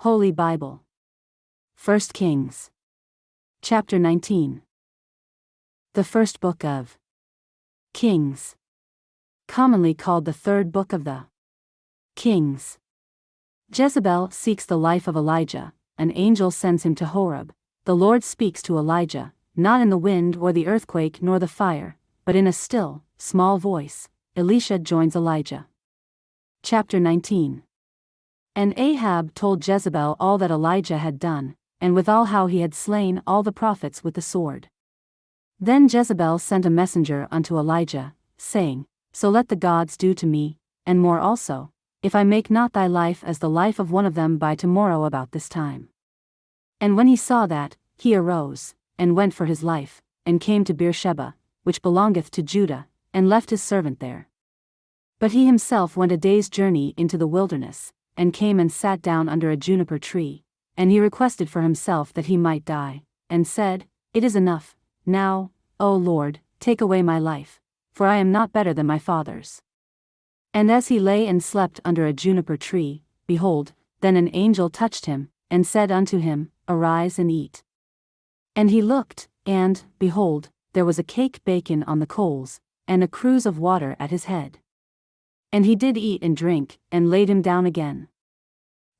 Holy Bible. 1 Kings. Chapter 19. The first book of Kings. Commonly called the third book of the Kings. Jezebel seeks the life of Elijah. An angel sends him to Horeb. The Lord speaks to Elijah, not in the wind or the earthquake nor the fire, but in a still, small voice. Elisha joins Elijah. Chapter 19. And Ahab told Jezebel all that Elijah had done, and withal how he had slain all the prophets with the sword. Then Jezebel sent a messenger unto Elijah, saying, So let the gods do to me, and more also, if I make not thy life as the life of one of them by tomorrow about this time. And when he saw that, he arose, and went for his life, and came to Beersheba, which belongeth to Judah, and left his servant there. But he himself went a day's journey into the wilderness, and came and sat down under a juniper tree, and he requested for himself that he might die, and said, It is enough, now, O Lord, take away my life, for I am not better than my fathers. And as he lay and slept under a juniper tree, behold, then an angel touched him, and said unto him, Arise and eat. And he looked, and, behold, there was a cake baken on the coals, and a cruse of water at his head. And he did eat and drink, and laid him down again.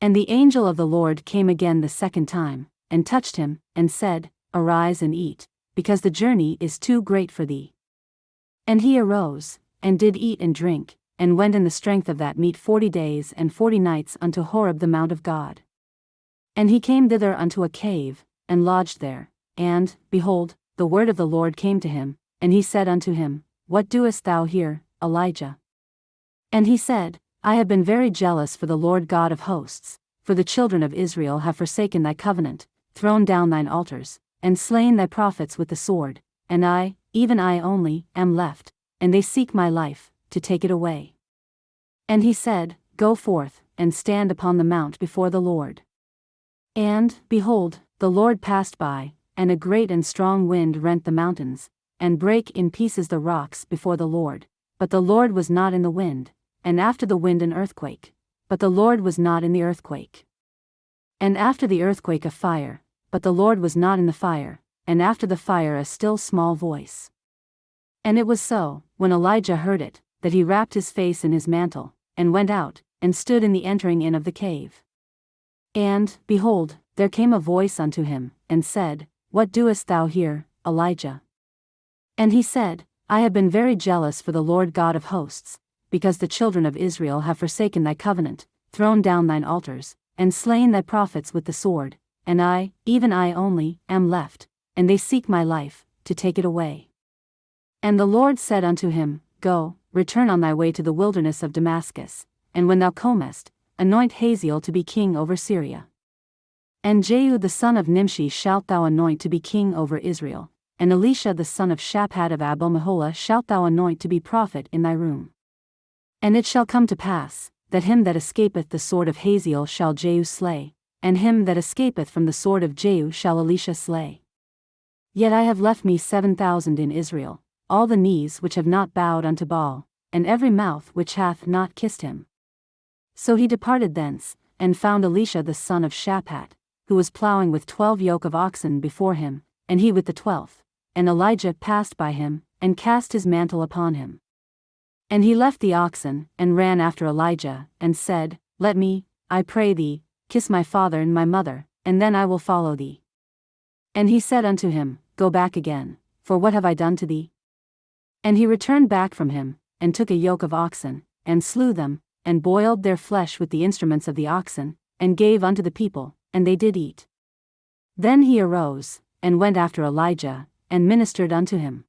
And the angel of the Lord came again the second time, and touched him, and said, Arise and eat, because the journey is too great for thee. And he arose, and did eat and drink, and went in the strength of that meat 40 days and 40 nights unto Horeb the mount of God. And he came thither unto a cave, and lodged there, and, behold, the word of the Lord came to him, and he said unto him, What doest thou here, Elijah? And he said, I have been very jealous for the Lord God of hosts, for the children of Israel have forsaken thy covenant, thrown down thine altars, and slain thy prophets with the sword, and I, even I only, am left, and they seek my life, to take it away. And he said, Go forth, and stand upon the mount before the Lord. And, behold, the Lord passed by, and a great and strong wind rent the mountains, and brake in pieces the rocks before the Lord, but the Lord was not in the wind. And after the wind an earthquake, but the Lord was not in the earthquake. And after the earthquake a fire, but the Lord was not in the fire, and after the fire a still small voice. And it was so, when Elijah heard it, that he wrapped his face in his mantle, and went out, and stood in the entering in of the cave. And, behold, there came a voice unto him, and said, What doest thou here, Elijah? And he said, I have been very jealous for the Lord God of hosts, because the children of Israel have forsaken thy covenant, thrown down thine altars, and slain thy prophets with the sword, and I, even I only, am left, and they seek my life, to take it away. And the Lord said unto him, Go, return on thy way to the wilderness of Damascus, and when thou comest, anoint Hazael to be king over Syria. And Jehu the son of Nimshi shalt thou anoint to be king over Israel, and Elisha the son of Shaphat of Abel-Meholah shalt thou anoint to be prophet in thy room. And it shall come to pass, that him that escapeth the sword of Hazael shall Jehu slay, and him that escapeth from the sword of Jehu shall Elisha slay. Yet I have left me 7,000 in Israel, all the knees which have not bowed unto Baal, and every mouth which hath not kissed him. So he departed thence, and found Elisha the son of Shaphat, who was plowing with 12 yoke of oxen before him, and he with the 12th, and Elijah passed by him, and cast his mantle upon him. And he left the oxen, and ran after Elijah, and said, Let me, I pray thee, kiss my father and my mother, and then I will follow thee. And he said unto him, Go back again, for what have I done to thee? And he returned back from him, and took a yoke of oxen, and slew them, and boiled their flesh with the instruments of the oxen, and gave unto the people, and they did eat. Then he arose, and went after Elijah, and ministered unto him.